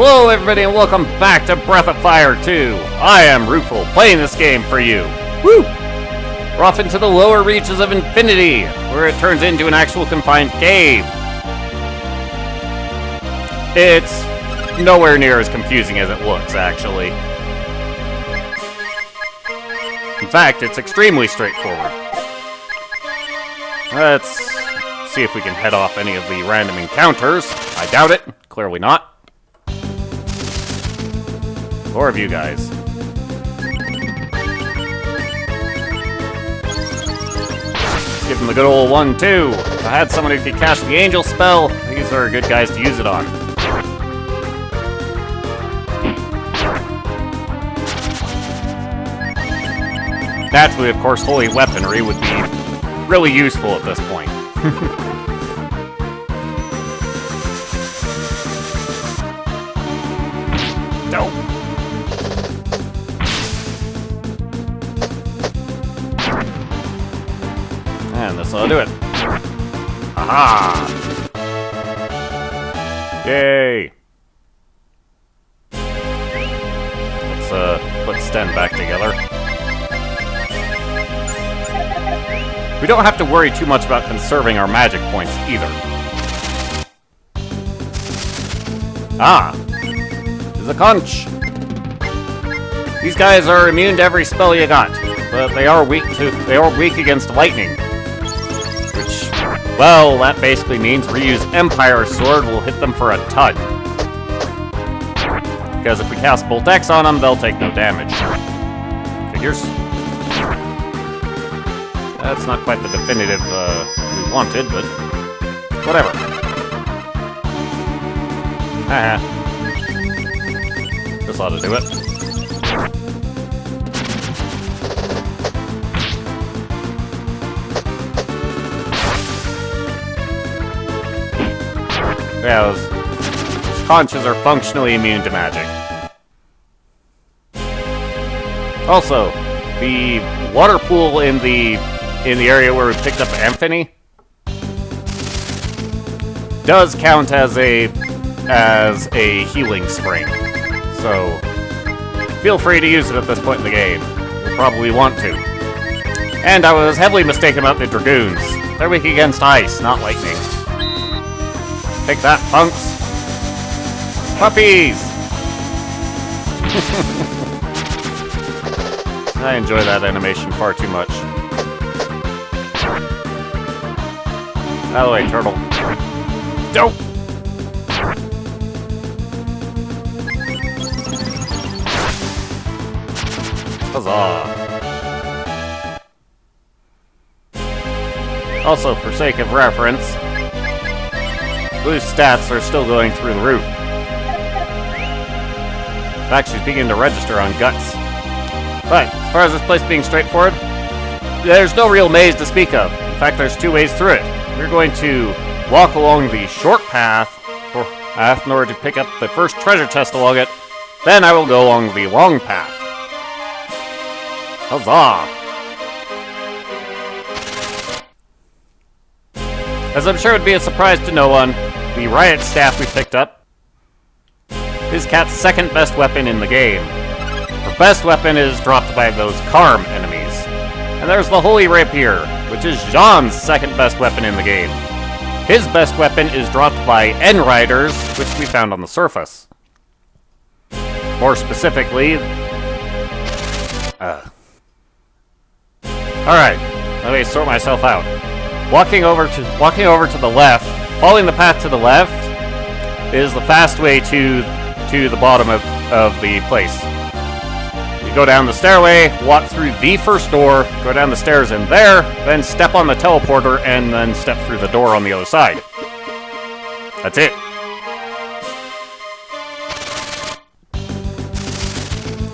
Hello everybody and welcome back to Breath of Fire 2. I am Rufal, playing this game for you. Woo! We're off into the lower reaches of infinity, where it turns into an actual confined cave. It's nowhere near as confusing as it looks, actually. In fact, it's extremely straightforward. Let's see if we can head off any of the random encounters. I doubt it. Clearly not. Or of you guys. Give them the good old 1-2. If I had someone who could cast the angel spell, these are good guys to use it on. Naturally, of course, holy weaponry would be really useful at this point. No. And this'll do it. Aha! Yay! Let's put Sten back together. We don't have to worry too much about conserving our magic points either. Ah! There's a conch! These guys are immune to every spell you got, but they are weak against lightning. Which, well, that basically means Ryu's Empire Sword will hit them for a ton. Because if we cast Bolt X on them, they'll take no damage. Figures. That's not quite the definitive we wanted, but whatever. Haha. This ought to do it. Yeah, those conches are functionally immune to magic. Also, the water pool in the area where we picked up Anthony does count as a healing spring. So feel free to use it at this point in the game. You'll probably want to. And I was heavily mistaken about the Dragoons. They're weak against ice, not lightning. Take that, punks. Puppies! I enjoy that animation far too much. Out of the way, turtle. Dope! Huzzah! Also, for sake of reference, Blue's stats are still going through the roof. In fact, she's beginning to register on guts. But, as far as this place being straightforward, there's no real maze to speak of. In fact, there's two ways through it. We're going to walk along the short path in order to pick up the first treasure chest along it. Then I will go along the long path. Huzzah! As I'm sure it would be a surprise to no one, the riot staff we picked up is Kat's second best weapon in the game. Her best weapon is dropped by those Karm enemies. And there's the Holy Rapier, which is Jean's second best weapon in the game. His best weapon is dropped by N-Riders, which we found on the surface. More specifically... Alright, let me sort myself out. Walking over to the left, following the path to the left, is the fast way to the bottom of the place. You go down the stairway, walk through the first door, go down the stairs in there, then step on the teleporter, and then step through the door on the other side. That's it.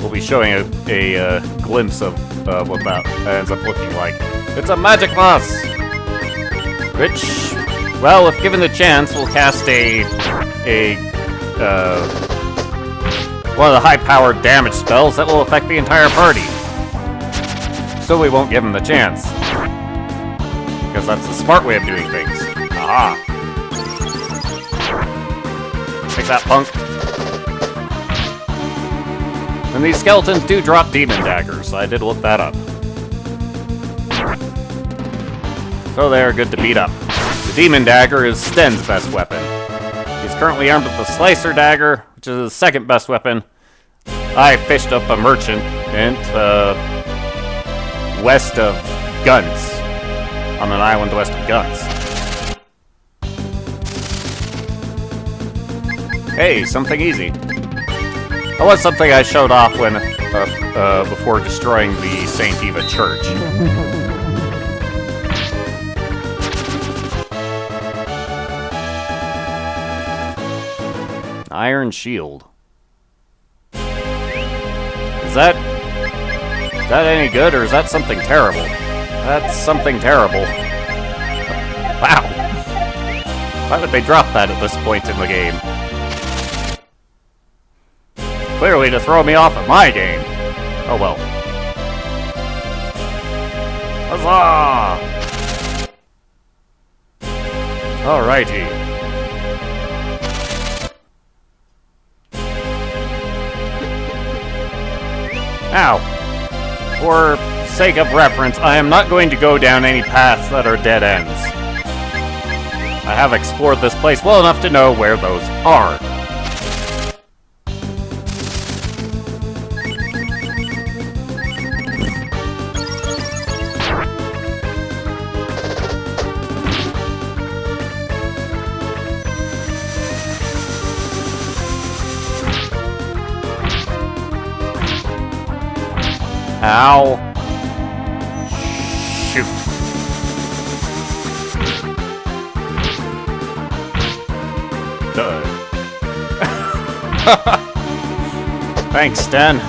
We'll be showing a glimpse of what that ends up looking like. It's a magic moss! Which, well, if given the chance, will cast one of the high-powered damage spells that will affect the entire party. So we won't give him the chance. Because that's the smart way of doing things. Aha! Take that, punk. And these skeletons do drop demon daggers, so I did look that up. So they are good to beat up. The demon dagger is Sten's best weapon. He's currently armed with the slicer dagger, which is his second best weapon. I fished up a merchant west of Guns. On an island west of Guns. Hey, something easy. That was something I showed off when, before destroying the St. Eva Church. Iron Shield. Is that any good, or is that something terrible? That's something terrible. Wow. Why would they drop that at this point in the game? Clearly to throw me off at my game. Oh well. Huzzah! Alrighty. Now, for sake of reference, I am not going to go down any paths that are dead ends. I have explored this place well enough to know where those are. Ow. Shoot. Duh. Thanks, Sten.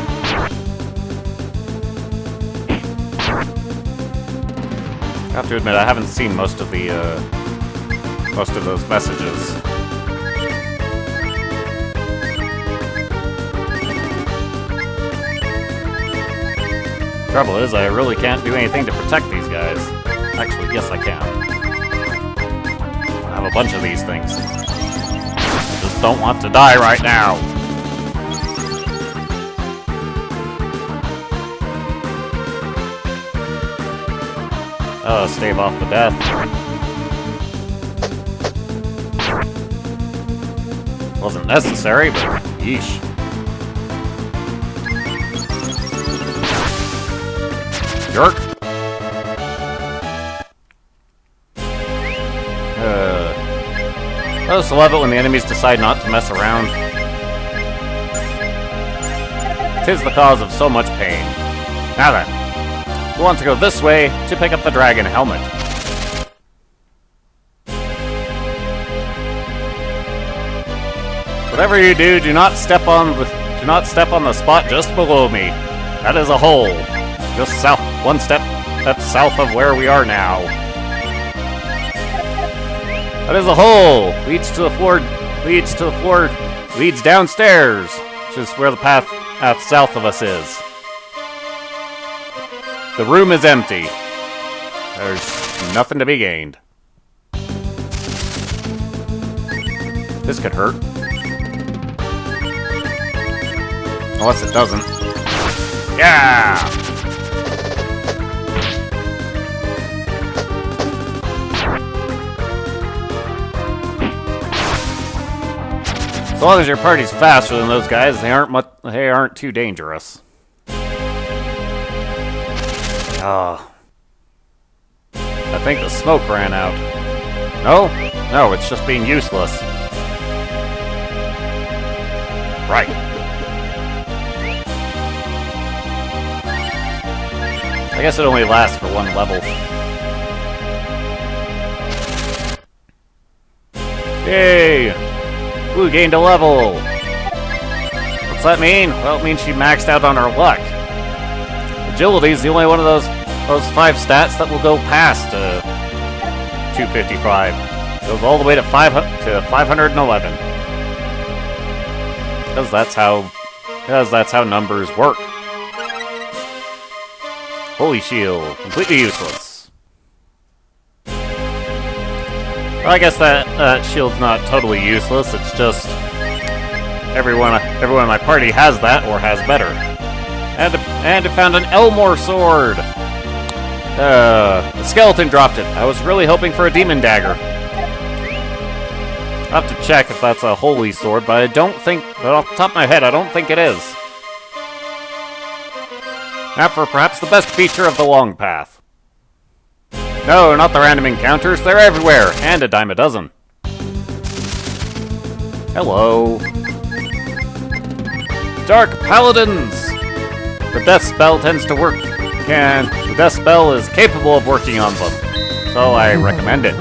I have to admit, I haven't seen most of those messages. Trouble is, I really can't do anything to protect these guys. Actually, yes, I can. I have a bunch of these things. I just don't want to die right now. Oh, stave off the death. Wasn't necessary, but yeesh. Jerk. I just love it when the enemies decide not to mess around. 'Tis the cause of so much pain. Now then, we want to go this way to pick up the dragon helmet. Whatever you do, do not step on the spot just below me. That is a hole. Just south, one step south of where we are now. That is a hole. Leads downstairs, which is where the path south of us is. The room is empty. There's nothing to be gained. This could hurt. Unless it doesn't. Yeah! As long as your party's faster than those guys, they aren't too dangerous. Oh. I think the smoke ran out. No? No, it's just being useless. Right. I guess it only lasts for one level. Yay! Ooh, gained a level! What's that mean? Well, it means she maxed out on her luck. Agility is the only one of those 5 stats that will go past 255. It goes all the way to 511. Because that's how numbers work. Holy shield, completely useless. Well, I guess that shield's not totally useless. It's just everyone in my party has that or has better. And it found an Elmore sword! The skeleton dropped it. I was really hoping for a demon dagger. I'll have to check if that's a holy sword, but I don't think, but off the top of my head, I don't think it is. Now for perhaps the best feature of the long path. No, not the random encounters, they're everywhere, and a dime a dozen. Hello. Dark Paladins! The death spell tends to work, and the death spell is capable of working on them, so I recommend it.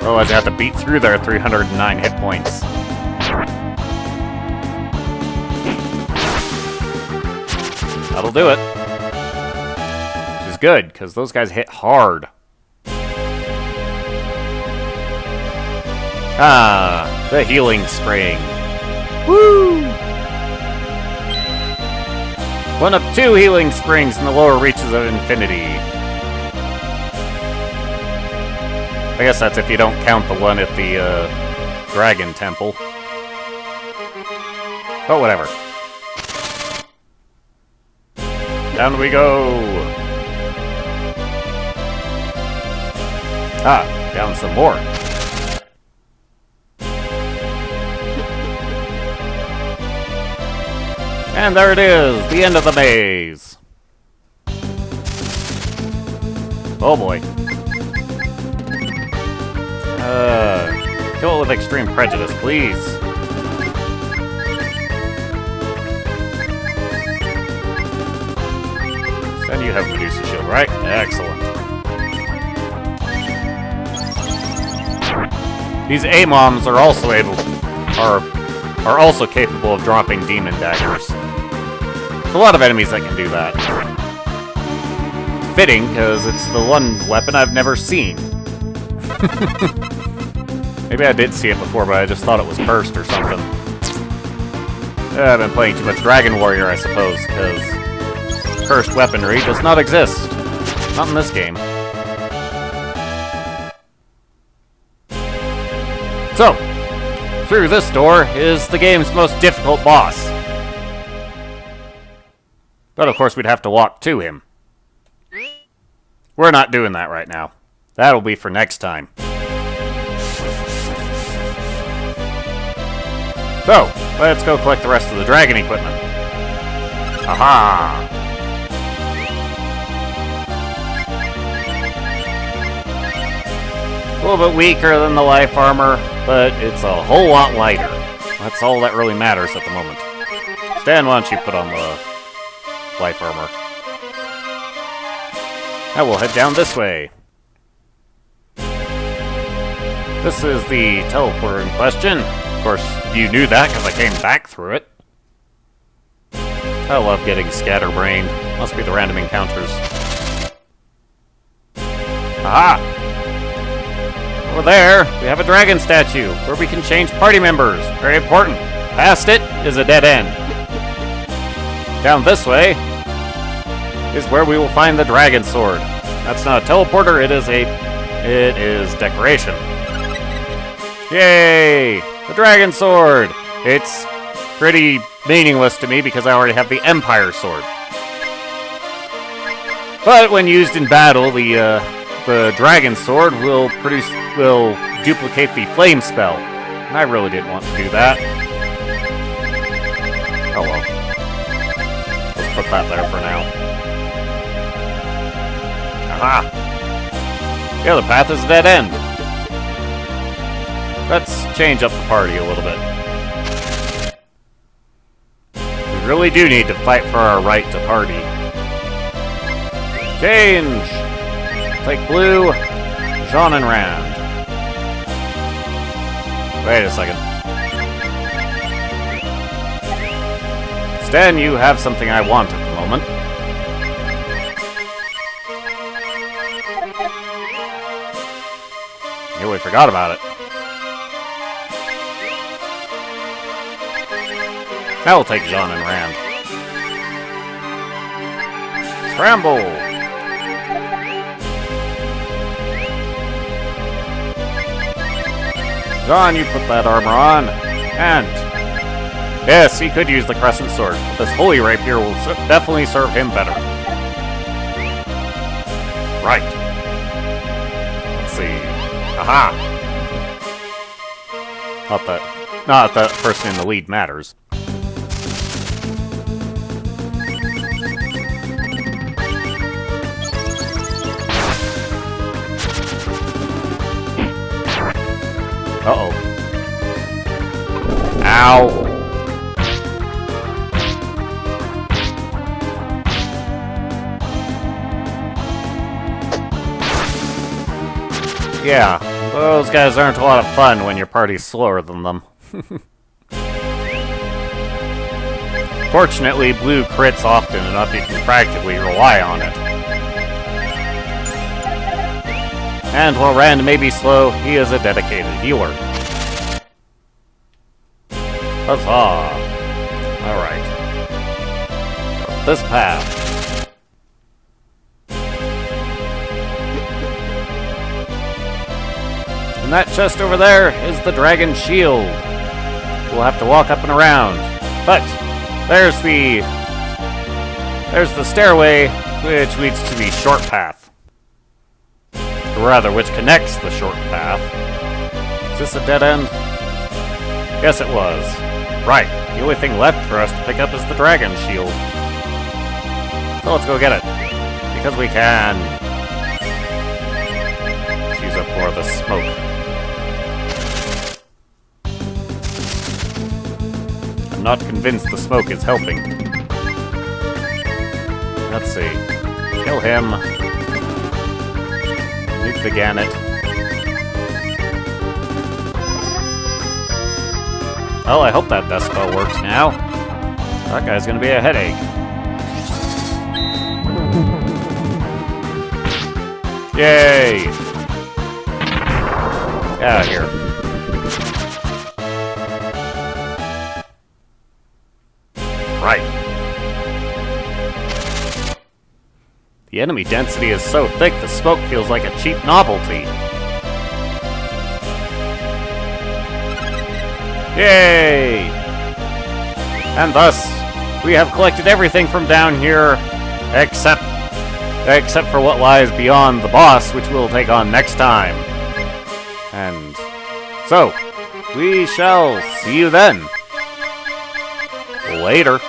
Otherwise I have to beat through their 309 hit points. That'll do it. Which is good, because those guys hit hard. Ah, the healing spring. Woo! One of 2 healing springs in the lower reaches of infinity. I guess that's if you don't count the one at the, Dragon Temple. But whatever. Down we go! Ah, down some more. And there it is, the end of the maze. Oh boy. Kill it with extreme prejudice, please. And you have Medusa Shield, right? Excellent. These A-moms are also are also capable of dropping demon daggers. There's a lot of enemies that can do that. Fitting, because it's the one weapon I've never seen. Maybe I did see it before, but I just thought it was cursed or something. I've been playing too much Dragon Warrior, I suppose, because cursed weaponry does not exist. Not in this game. So, through this door is the game's most difficult boss. But of course we'd have to walk to him. We're not doing that right now. That'll be for next time. So, let's go collect the rest of the dragon equipment. Aha! A little bit weaker than the life armor, but it's a whole lot lighter. That's all that really matters at the moment. Stan, why don't you put on the life armor? Now we'll head down this way. This is the teleporter in question. Of course, you knew that because I came back through it. I love getting scatterbrained. Must be the random encounters. Aha! Over there, we have a dragon statue where we can change party members. Very important. Past it is a dead end. Down this way is where we will find the dragon sword. That's not a teleporter, it is decoration. Yay! The dragon sword! It's pretty meaningless to me because I already have the Empire sword. But when used in battle, the dragon sword will duplicate the flame spell. And I really didn't want to do that. Oh well. Let's put that there for now. Aha! The other path is a dead end. Let's change up the party a little bit. We really do need to fight for our right to party. Change! Take blue, Jean and Rand. Wait a second. Stan, you have something I want at the moment. Yeah, we forgot about it. Now we'll take Jean and Rand. Scramble! Jean, you put that armor on. And Yes, he could use the crescent sword. This holy rapier will definitely serve him better. Right. Let's see. Aha! Not that person in the lead matters. Uh-oh. Ow. Yeah, those guys aren't a lot of fun when your party's slower than them. Fortunately, blue crits often enough you can practically rely on it. And while Rand may be slow, he is a dedicated healer. Huzzah! Alright. This path. And that chest over there is the dragon shield. We'll have to walk up and around. But there's the stairway, which leads to the short path. Or rather, which connects the short path. Is this a dead end? Yes, it was. Right. The only thing left for us to pick up is the dragon shield. So let's go get it. Because we can. Let's use up more of the smoke. I'm not convinced the smoke is helping. Let's see. Kill him. Nuke the Gannet. Well, I hope that death spell works now. That guy's gonna be a headache. Yay! Get out of here. Right. The enemy density is so thick the smoke feels like a cheap novelty. Yay! And thus, we have collected everything from down here, except for what lies beyond the boss, which we'll take on next time. And so, we shall see you then. Later.